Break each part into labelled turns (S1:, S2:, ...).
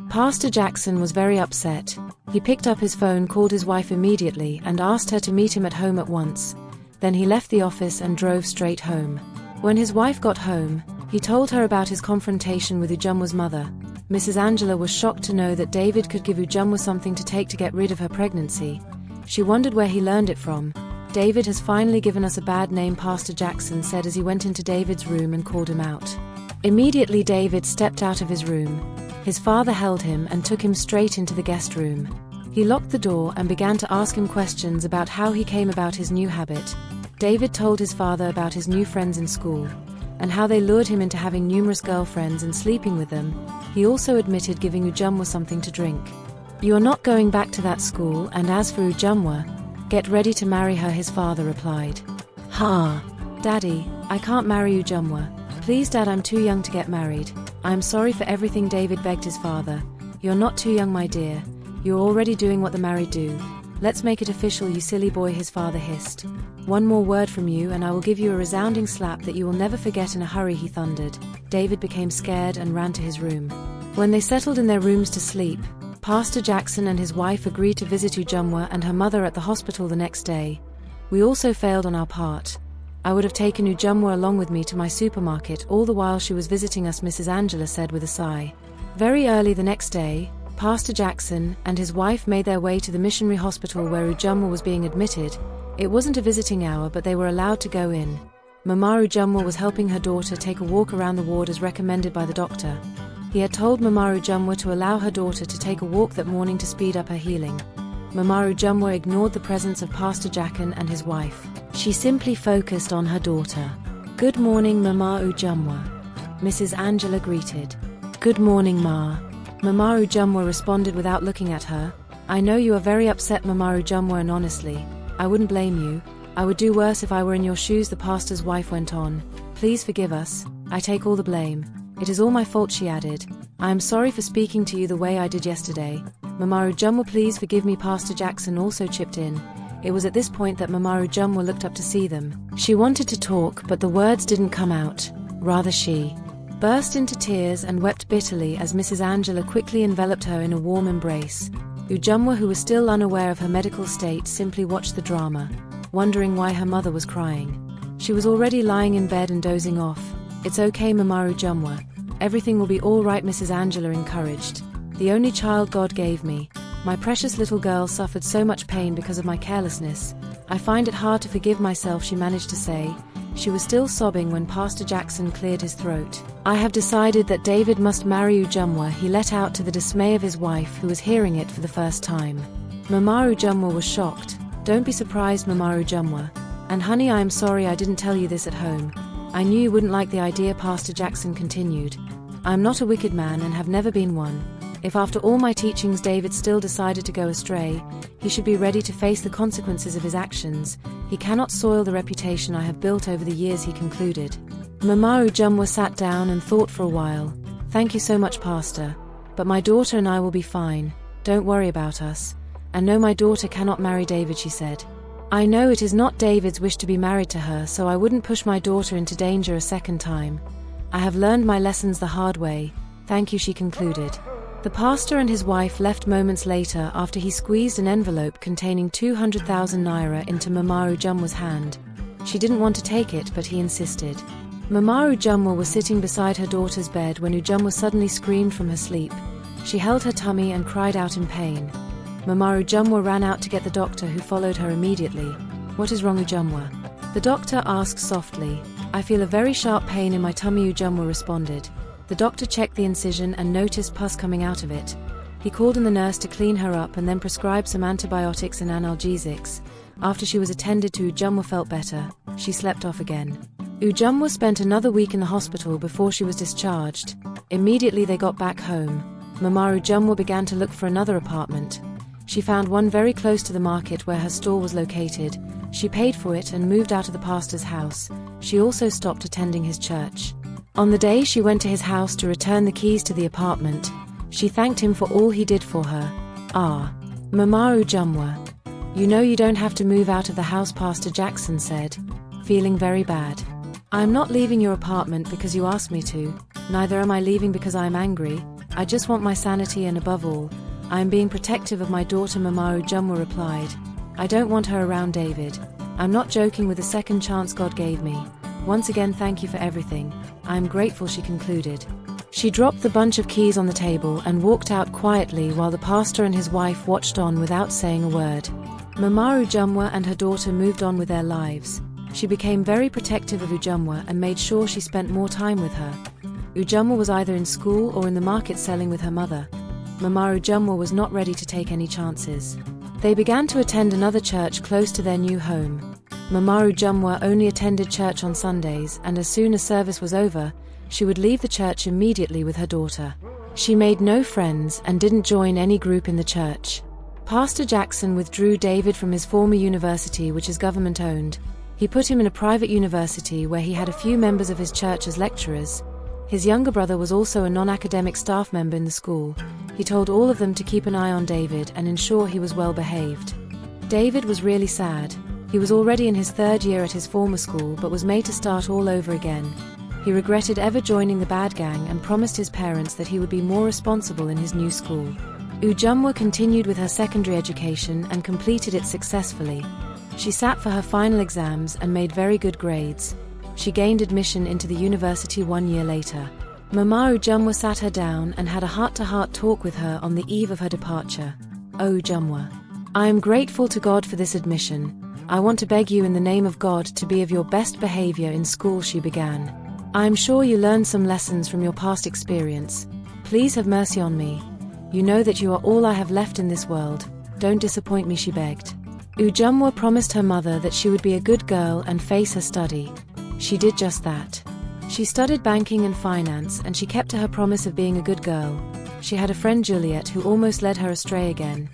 S1: Pastor Jackson was very upset. He picked up his phone, called his wife immediately, and asked her to meet him at home at once. Then he left the office and drove straight home. When his wife got home, he told her about his confrontation with Ujumwa's mother. Mrs. Angela was shocked to know that David could give Ujumwa something to take to get rid of her pregnancy. She wondered where he learned it from. "David has finally given us a bad name," Pastor Jackson said as he went into David's room and called him out. Immediately David stepped out of his room. His father held him and took him straight into the guest room. He locked the door and began to ask him questions about how he came about his new habit. David told his father about his new friends in school, and how they lured him into having numerous girlfriends and sleeping with them. He also admitted giving Ujumwa something to drink. "You're not going back to that school, and as for Ujumwa, get ready to marry her," his father replied. "Ha! Daddy, I can't marry Ujumwa. Please Dad, I'm too young to get married. I'm sorry for everything," David begged his father. "You're not too young, my dear. You're already doing what the married do. Let's make it official, you silly boy," his father hissed. "One more word from you and I will give you a resounding slap that you will never forget in a hurry," he thundered. David became scared and ran to his room. When they settled in their rooms to sleep, Pastor Jackson and his wife agreed to visit Ujumwa and her mother at the hospital the next day. "We also failed on our part. I would have taken Ujumwa along with me to my supermarket all the while she was visiting us," Mrs. Angela said with a sigh. Very early the next day, Pastor Jackson and his wife made their way to the missionary hospital where Ujumwa was being admitted. It wasn't a visiting hour, but they were allowed to go in. Mama Ujumwa was helping her daughter take a walk around the ward as recommended by the doctor. He had told Mama Ujumwa to allow her daughter to take a walk that morning to speed up her healing. Mama Ujumwa ignored the presence of Pastor Jackson and his wife. She simply focused on her daughter. "Good morning, Mama Ujumwa," Mrs. Angela greeted. "Good morning, Ma." Mama Ujumwa responded without looking at her. "I know you are very upset, Mama Ujumwa, and honestly, I wouldn't blame you. I would do worse if I were in your shoes," the pastor's wife went on. "Please forgive us. I take all the blame. It is all my fault," she added. "I am sorry for speaking to you the way I did yesterday. Mama Ujumwa, please forgive me," Pastor Jackson also chipped in. It was at this point that Mama Ujumwa looked up to see them. She wanted to talk, but the words didn't come out. Rather, she burst into tears and wept bitterly as Mrs. Angela quickly enveloped her in a warm embrace. Ujumwa, who was still unaware of her medical state, simply watched the drama, wondering why her mother was crying. She was already lying in bed and dozing off. "It's okay, Mama Ujumwa. Everything will be all right," Mrs. Angela encouraged. "The only child God gave me. My precious little girl suffered so much pain because of my carelessness. I find it hard to forgive myself," she managed to say. She was still sobbing when Pastor Jackson cleared his throat. "I have decided that David must marry Ujumwa," he let out, to the dismay of his wife, who was hearing it for the first time. Mama Ujumwa was shocked. "Don't be surprised, Mama Ujumwa. And honey, I am sorry I didn't tell you this at home. I knew you wouldn't like the idea," Pastor Jackson continued. "I am not a wicked man and have never been one. If after all my teachings David still decided to go astray, he should be ready to face the consequences of his actions. He cannot soil the reputation I have built over the years," he concluded. Mama Ujumwa sat down and thought for a while. "Thank you so much, Pastor. But my daughter and I will be fine. Don't worry about us. And no, my daughter cannot marry David," she said. "I know it is not David's wish to be married to her, so I wouldn't push my daughter into danger a second time. I have learned my lessons the hard way. Thank you," she concluded. The pastor and his wife left moments later after he squeezed an envelope containing 200,000 naira into Mama Ujumwa's hand. She didn't want to take it, but he insisted. Mama Ujumwa was sitting beside her daughter's bed when Ujumwa suddenly screamed from her sleep. She held her tummy and cried out in pain. Mama Ujumwa ran out to get the doctor, who followed her immediately. "What is wrong, Ujumwa?" the doctor asked softly. "I feel a very sharp pain in my tummy," Ujumwa responded. The doctor checked the incision and noticed pus coming out of it. He called in the nurse to clean her up and then prescribed some antibiotics and analgesics. After she was attended to, Ujumwa felt better. She slept off again. Ujumwa spent another week in the hospital before she was discharged. Immediately they got back home, Mama Ujumwa began to look for another apartment. She found one very close to the market where her store was located. She paid for it and moved out of the pastor's house. She also stopped attending his church. On the day she went to his house to return the keys to the apartment, she thanked him for all he did for her. "Ah, Mama Ujumwa, you know you don't have to move out of the house," Pastor Jackson said, feeling very bad. "I am not leaving your apartment because you asked me to. Neither am I leaving because I am angry. I just want my sanity, and above all, I am being protective of my daughter. Mamaru Jumwa replied, I don't want her around David. I'm not joking with the second chance God gave me. Once again, thank you for everything. I am grateful, she concluded. She dropped the bunch of keys on the table and walked out quietly while the pastor and his wife watched on without saying a word. Mamaru Jumwa and her daughter moved on with their lives. She became very protective of Ujumwa and made sure she spent more time with her. Ujumwa was either in school or in the market selling with her mother. Mamaru Jumwa was not ready to take any chances. They began to attend another church close to their new home. Mamaru Jumwa only attended church on Sundays, and as soon as service was over, she would leave the church immediately with her daughter. She made no friends and didn't join any group in the church. Pastor Jackson withdrew David from his former university, which is government-owned. He put him in a private university where he had a few members of his church as lecturers. His younger brother was also a non-academic staff member in the school. He told all of them to keep an eye on David and ensure he was well behaved. David was really sad. He was already in his third year at his former school but was made to start all over again. He regretted ever joining the bad gang and promised his parents that he would be more responsible in his new school. Ujumwa continued with her secondary education and completed it successfully. She sat for her final exams and made very good grades. She gained admission into the university 1 year later. Mamaru Jumwa sat her down and had a heart-to-heart talk with her on the eve of her departure. Oh Ujumwa, I am grateful to God for this admission. I want to beg you in the name of God to be of your best behavior in school, she began. I am sure you learned some lessons from your past experience. Please have mercy on me. You know that you are all I have left in this world. Don't disappoint me, she begged. Ujumwa promised her mother that she would be a good girl and face her study. She did just that. She studied banking and finance, and she kept to her promise of being a good girl. She had a friend, Juliet, who almost led her astray again.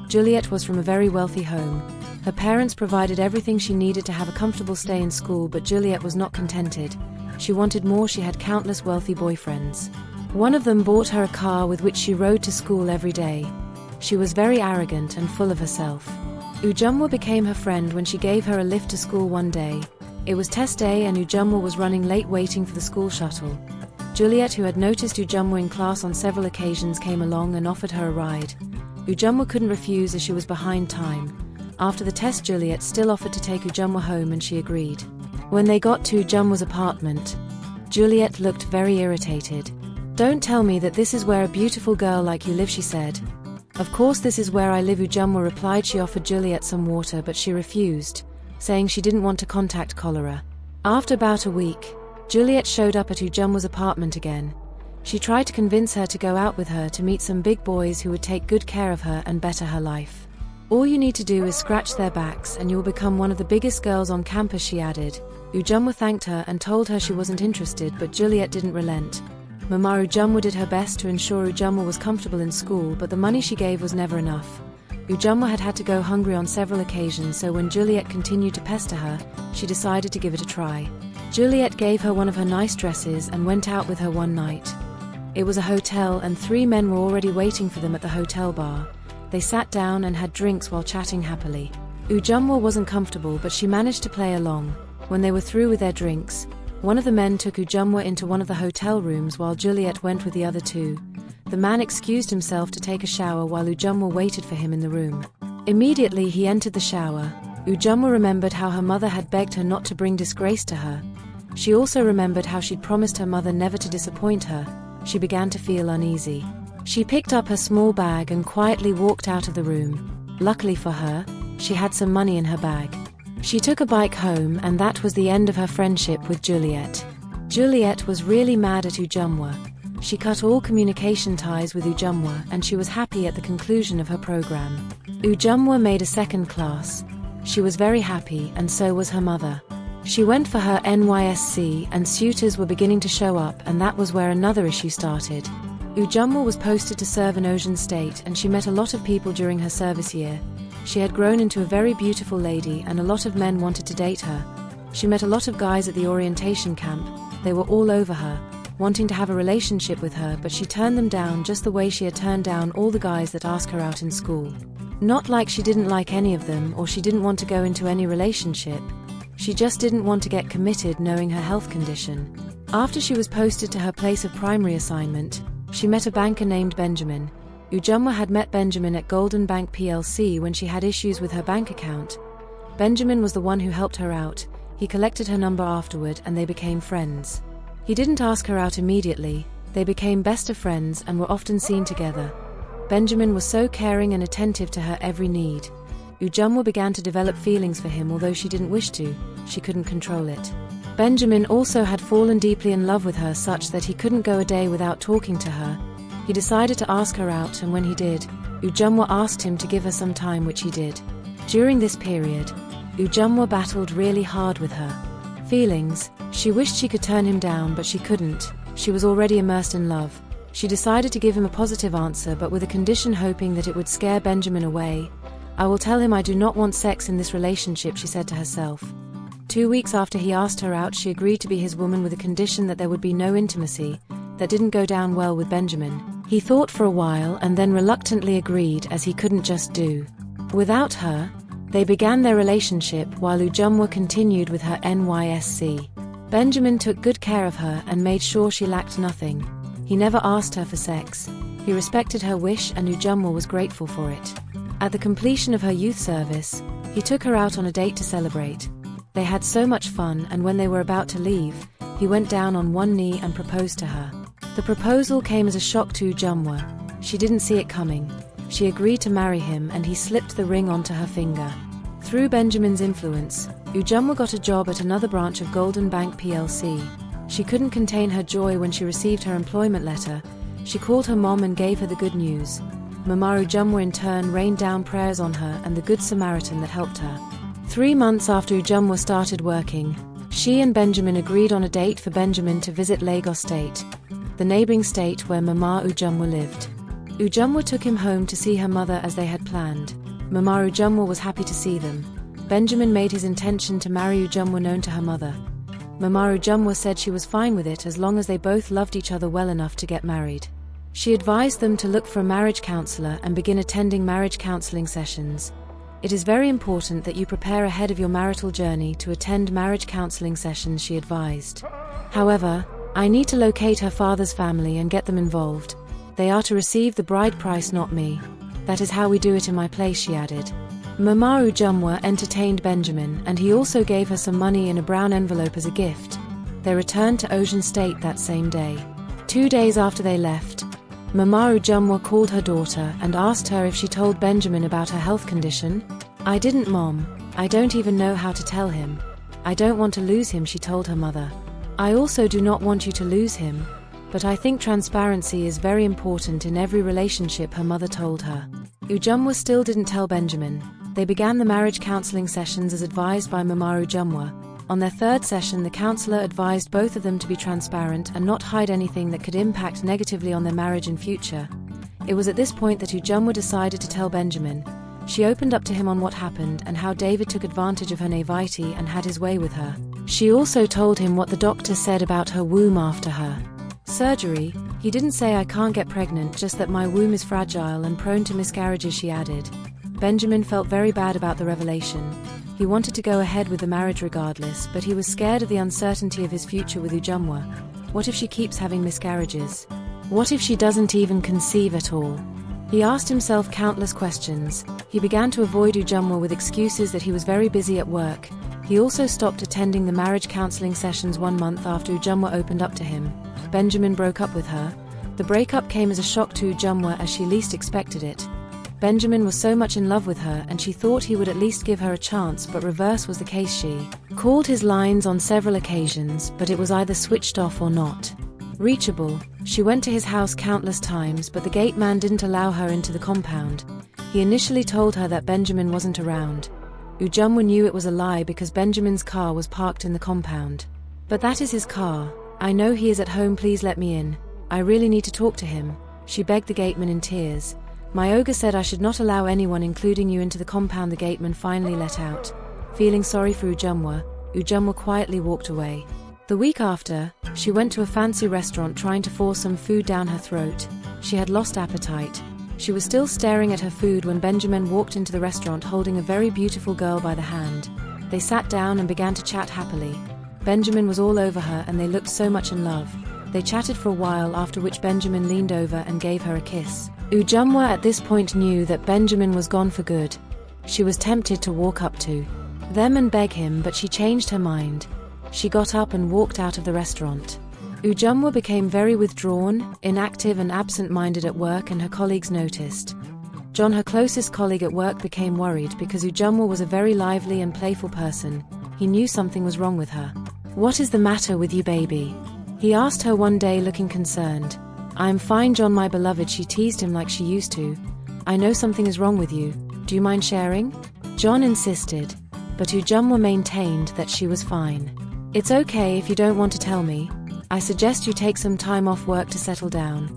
S1: Juliet was from a very wealthy home. Her parents provided everything she needed to have a comfortable stay in school, but Juliet was not contented. She wanted more. She had countless wealthy boyfriends. One of them bought her a car with which she rode to school every day. She was very arrogant and full of herself. Ujumwa became her friend when she gave her a lift to school one day. It was test day and Ujumwa was running late waiting for the school shuttle. Juliet, who had noticed Ujumwa in class on several occasions, came along and offered her a ride. Ujumwa couldn't refuse as she was behind time. After the test, Juliet still offered to take Ujumwa home and she agreed. When they got to Ujumwa's apartment, Juliet looked very irritated. Don't tell me that this is where a beautiful girl like you live, she said. Of course this is where I live, Ujumwa replied. She offered Juliet some water but she refused, saying she didn't want to contact cholera. After about a week, Juliet showed up at Ujumwa's apartment again. She tried to convince her to go out with her to meet some big boys who would take good care of her and better her life. All you need to do is scratch their backs and you'll become one of the biggest girls on campus, she added. Ujumwa thanked her and told her she wasn't interested, but Juliet didn't relent. Mamaru Jumwa did her best to ensure Ujumwa was comfortable in school, but the money she gave was never enough. Ujumwa had had to go hungry on several occasions, so when Juliet continued to pester her, she decided to give it a try. Juliet gave her one of her nice dresses and went out with her one night. It was a hotel and 3 men were already waiting for them at the hotel bar. They sat down and had drinks while chatting happily. Ujumwa wasn't comfortable, but she managed to play along. When they were through with their drinks, one of the men took Ujumwa into one of the hotel rooms while Juliet went with the other 2. The man excused himself to take a shower while Ujumwa waited for him in the room. Immediately he entered the shower. Ujumwa remembered how her mother had begged her not to bring disgrace to her. She also remembered how she'd promised her mother never to disappoint her. She began to feel uneasy. She picked up her small bag and quietly walked out of the room. Luckily for her, she had some money in her bag. She took a bike home, and that was the end of her friendship with Juliet. Juliet was really mad at Ujumwa. She cut all communication ties with Ujumwa and she was happy at the conclusion of her program. Ujumwa made a second class. She was very happy, and so was her mother. She went for her NYSC and suitors were beginning to show up, and that was where another issue started. Ujumwa was posted to serve in Ocean State and she met a lot of people during her service year. She had grown into a very beautiful lady and a lot of men wanted to date her. She met a lot of guys at the orientation camp. They were all over her, wanting to have a relationship with her, but she turned them down just the way she had turned down all the guys that asked her out in school. Not like she didn't like any of them or she didn't want to go into any relationship. She just didn't want to get committed knowing her health condition. After she was posted to her place of primary assignment, she met a banker named Benjamin. Ujumwa had met Benjamin at Golden Bank plc when she had issues with her bank account. Benjamin was the one who helped her out. He collected her number afterward and they became friends. He didn't ask her out immediately. They became best of friends and were often seen together. Benjamin was so caring and attentive to her every need. Ujumwa began to develop feelings for him, although she didn't wish to. She couldn't control it. Benjamin also had fallen deeply in love with her, such that he couldn't go a day without talking to her. He decided to ask her out, and when he did, Ujumwa asked him to give her some time, which he did. During this period, Ujumwa battled really hard with her feelings. She wished she could turn him down, but she couldn't. She was already immersed in love. She decided to give him a positive answer, but with a condition, hoping that it would scare Benjamin away. "I will tell him I do not want sex in this relationship," she said to herself. 2 weeks after he asked her out, she agreed to be his woman with a condition that there would be no intimacy. That didn't go down well with Benjamin. He thought for a while and then reluctantly agreed, as he couldn't just do without her. They began their relationship while Ujumwa continued with her NYSC. Benjamin took good care of her and made sure she lacked nothing. He never asked her for sex. He respected her wish, and Ujumwa was grateful for it. At the completion of her youth service, he took her out on a date to celebrate. They had so much fun, and when they were about to leave, he went down on one knee and proposed to her. The proposal came as a shock to Ujumwa. She didn't see it coming. She agreed to marry him, and he slipped the ring onto her finger. Through Benjamin's influence, Ujumwa got a job at another branch of Golden Bank plc. She couldn't contain her joy when she received her employment letter. She called her mom and gave her the good news. Mama Ujumwa in turn rained down prayers on her and the Good Samaritan that helped her. 3 months after Ujumwa started working, she and Benjamin agreed on a date for Benjamin to visit Lagos State, the neighboring state where Mama Ujumwa lived. Ujumwa took him home to see her mother as they had planned. Mama Ujumwa was happy to see them. Benjamin made his intention to marry Ujumwa known to her mother. Mama Ujumwa said she was fine with it as long as they both loved each other well enough to get married. She advised them to look for a marriage counselor and begin attending marriage counseling sessions. It is very important that you prepare ahead of your marital journey to attend marriage counseling sessions, she advised. However, I need to locate her father's family and get them involved. They are to receive the bride price, not me. That is how we do it in my place, she added. Mama Ujumwa entertained Benjamin, and he also gave her some money in a brown envelope as a gift. They returned to Ocean State that same day. 2 days after they left, Mama Ujumwa called her daughter and asked her if she told Benjamin about her health condition. "I didn't, Mom. I don't even know how to tell him. I don't want to lose him," she told her mother. "I also do not want you to lose him, but I think transparency is very important in every relationship," her mother told her. Ujumwa still didn't tell Benjamin. They began the marriage counseling sessions as advised by Mama Ujumwa. On their third session, the counselor advised both of them to be transparent and not hide anything that could impact negatively on their marriage in future. It was at this point that Ujumwa decided to tell Benjamin. She opened up to him on what happened and how David took advantage of her naivety and had his way with her. She also told him what the doctor said about her womb after her surgery. "He didn't say I can't get pregnant, just that my womb is fragile and prone to miscarriages," she added. Benjamin felt very bad about the revelation. He wanted to go ahead with the marriage regardless, but he was scared of the uncertainty of his future with Ujumwa. What if she keeps having miscarriages? What if she doesn't even conceive at all? He asked himself countless questions. He began to avoid Ujumwa with excuses that he was very busy at work. He also stopped attending the marriage counseling sessions 1 month after Ujumwa opened up to him. Benjamin broke up with her. The breakup came as a shock to Ujumwa as she least expected it. Benjamin was so much in love with her and she thought he would at least give her a chance, but reverse was the case. She called his lines on several occasions, but it was either switched off or not reachable. She went to his house countless times, but the gate man didn't allow her into the compound. He initially told her that Benjamin wasn't around. Ujumwa knew it was a lie because Benjamin's car was parked in the compound. "But that is his car. I know he is at home, please let me in. I really need to talk to him," she begged the gateman in tears. "My ogre said I should not allow anyone, including you, into the compound," the gateman finally let out. Feeling sorry for Ujumwa, Ujumwa quietly walked away. The week after, she went to a fancy restaurant trying to force some food down her throat. She had lost appetite. She was still staring at her food when Benjamin walked into the restaurant holding a very beautiful girl by the hand. They sat down and began to chat happily. Benjamin was all over her and they looked so much in love. They chatted for a while, after which Benjamin leaned over and gave her a kiss. Ujumwa at this point knew that Benjamin was gone for good. She was tempted to walk up to them and beg him, but she changed her mind. She got up and walked out of the restaurant. Ujumwa became very withdrawn, inactive and absent-minded at work, and her colleagues noticed. John, her closest colleague at work, became worried because Ujumwa was a very lively and playful person. He knew something was wrong with her. "What is the matter with you, baby?" he asked her one day, looking concerned. "I am fine, John, my beloved," she teased him like she used to. "I know something is wrong with you. Do you mind sharing?" John insisted, but Ujumwa maintained that she was fine. "It's okay if you don't want to tell me. I suggest you take some time off work to settle down.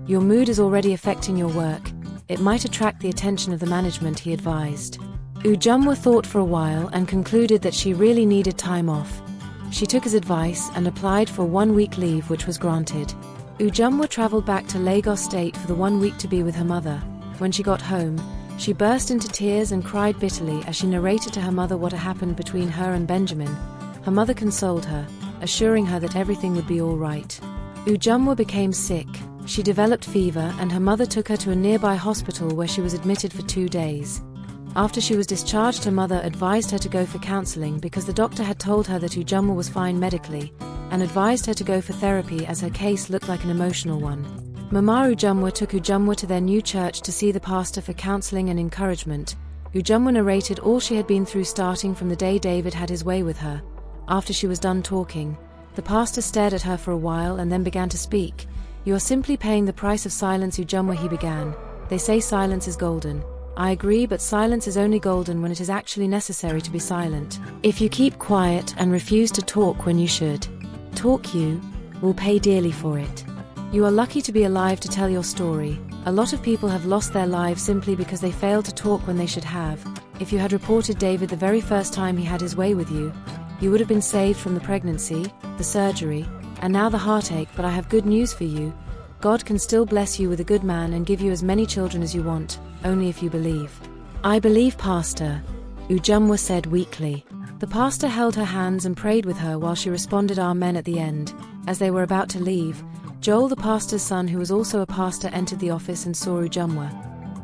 S1: Your mood is already affecting your work. It might attract the attention of the management," he advised. Ujumwa thought for a while and concluded that she really needed time off. She took his advice and applied for 1 week leave, which was granted. Ujumwa traveled back to Lagos State for the 1 week to be with her mother. When she got home, she burst into tears and cried bitterly as she narrated to her mother what had happened between her and Benjamin. Her mother consoled her, assuring her that everything would be all right. Ujumwa became sick. She developed fever, and her mother took her to a nearby hospital where she was admitted for 2 days. After she was discharged, her mother advised her to go for counseling because the doctor had told her that Ujumwa was fine medically, and advised her to go for therapy as her case looked like an emotional one. Mama Ujumwa took Ujumwa to their new church to see the pastor for counseling and encouragement. Ujumwa narrated all she had been through, starting from the day David had his way with her. After she was done talking, the pastor stared at her for a while and then began to speak. "You are simply paying the price of silence, Ujumwa," he began. "They say silence is golden. I agree, but silence is only golden when it is actually necessary to be silent. If you keep quiet and refuse to talk when you should talk, you will pay dearly for it. You are lucky to be alive to tell your story. A lot of people have lost their lives simply because they failed to talk when they should have. If you had reported David the very first time he had his way with you, you would have been saved from the pregnancy, the surgery, and now the heartache. But I have good news for you. God can still bless you with a good man and give you as many children as you want, only if you believe." "I believe, Pastor," Ujumwa said weakly. The pastor held her hands and prayed with her while she responded Amen at the end. As they were about to leave, Joel, the pastor's son, who was also a pastor, entered the office and saw Ujumwa.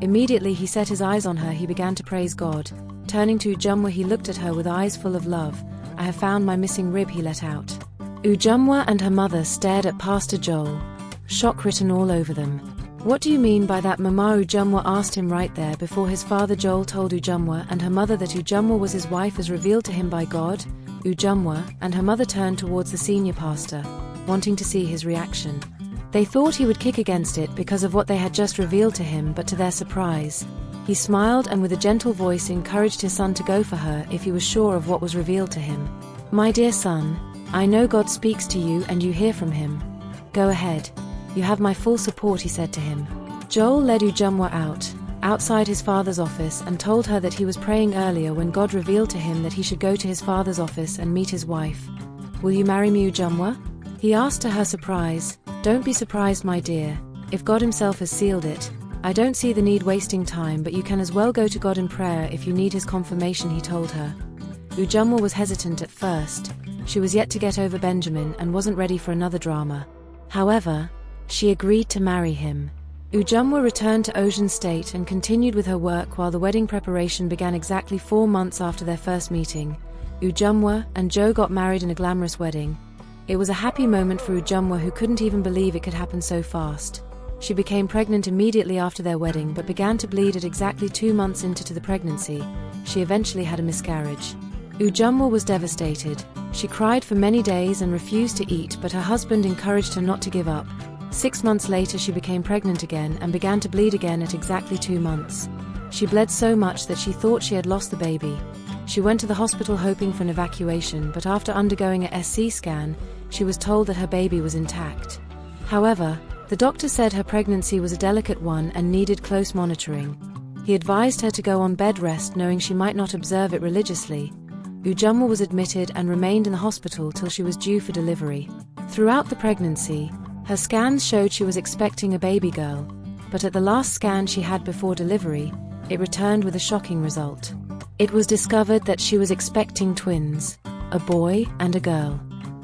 S1: Immediately he set his eyes on her. He began to praise God. Turning to Ujumwa, he looked at her with eyes full of love. "I have found my missing rib," he let out. Ujumwa and her mother stared at Pastor Joel, shock written all over them. "What do you mean by that, Mama?" Ujumwa asked him right there before his father. Joel told Ujumwa and her mother that Ujumwa was his wife as revealed to him by God. Ujumwa and her mother turned towards the senior pastor, wanting to see his reaction. They thought he would kick against it because of what they had just revealed to him, but to their surprise, he smiled and with a gentle voice encouraged his son to go for her if he was sure of what was revealed to him. "My dear son, I know God speaks to you and you hear from him. Go ahead. You have my full support," he said to him. Joel led Ujumwa outside his father's office, and told her that he was praying earlier when God revealed to him that he should go to his father's office and meet his wife. "Will you marry me, Ujumwa?" he asked, to her surprise. "Don't be surprised, my dear. If God himself has sealed it, I don't see the need wasting time, but you can as well go to God in prayer if you need his confirmation," he told her. Ujumwa was hesitant at first. She was yet to get over Benjamin and wasn't ready for another drama. However, she agreed to marry him. Ujumwa returned to Osun State and continued with her work while the wedding preparation began exactly 4 months after their first meeting. Ujumwa and Joe got married in a glamorous wedding. It was a happy moment for Ujumwa, who couldn't even believe it could happen so fast. She became pregnant immediately after their wedding but began to bleed at exactly 2 months into the pregnancy. She eventually had a miscarriage. Ujumwa was devastated. She cried for many days and refused to eat, but her husband encouraged her not to give up. 6 months later she became pregnant again and began to bleed again at exactly 2 months. She bled so much that she thought she had lost the baby. She went to the hospital hoping for an evacuation, but after undergoing a SC scan, she was told that her baby was intact. However, the doctor said her pregnancy was a delicate one and needed close monitoring. He advised her to go on bed rest, knowing she might not observe it religiously. Ujumwa was admitted and remained in the hospital till she was due for delivery. Throughout the pregnancy, her scans showed she was expecting a baby girl, but at the last scan she had before delivery, it returned with a shocking result. It was discovered that she was expecting twins, a boy and a girl.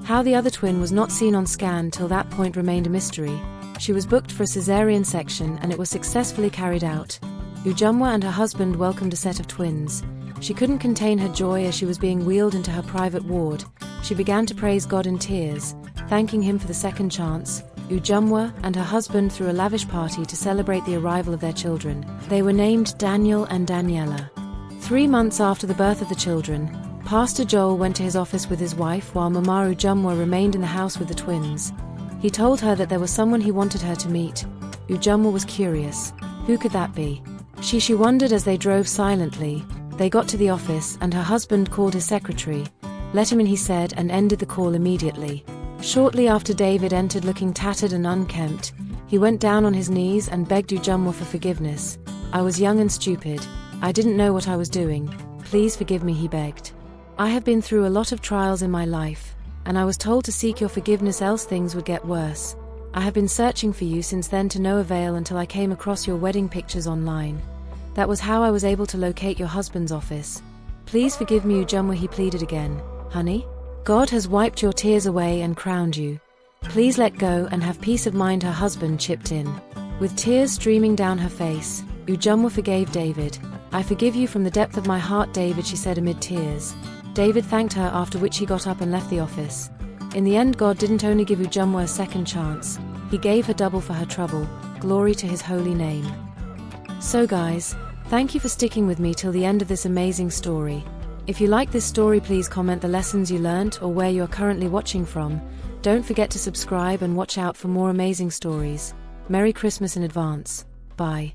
S1: How the other twin was not seen on scan till that point remained a mystery. She was booked for a cesarean section and it was successfully carried out. Ujumwa and her husband welcomed a set of twins. She couldn't contain her joy as she was being wheeled into her private ward. She began to praise God in tears, thanking him for the second chance. Ujumwa and her husband threw a lavish party to celebrate the arrival of their children. They were named Daniel and Daniela. 3 months after the birth of the children, Pastor Joel went to his office with his wife while Mama Ujumwa remained in the house with the twins. He told her that there was someone he wanted her to meet. Ujumwa was curious. Who could that be? She wondered as they drove silently. They got to the office and her husband called his secretary. Let him in, he said, and ended the call immediately. Shortly after David entered looking tattered and unkempt. He went down on his knees and begged Ujumwa for forgiveness. I was young and stupid. I didn't know what I was doing. Please forgive me, he begged. I have been through a lot of trials in my life, and I was told to seek your forgiveness else things would get worse. I have been searching for you since then to no avail until I came across your wedding pictures online. That was how I was able to locate your husband's office. Please forgive me, Ujumwa, he pleaded again. Honey? God has wiped your tears away and crowned you. Please let go and have peace of mind, her husband chipped in. With tears streaming down her face, Ujumwa forgave David. I forgive you from the depth of my heart, David, she said amid tears. David thanked her, after which he got up and left the office. In the end, God didn't only give Ujumwa a second chance, he gave her double for her trouble. Glory to his holy name. So guys, thank you for sticking with me till the end of this amazing story. If you like this story, please comment the lessons you learnt or where you are currently watching from. Don't forget to subscribe and watch out for more amazing stories. Merry Christmas in advance. Bye.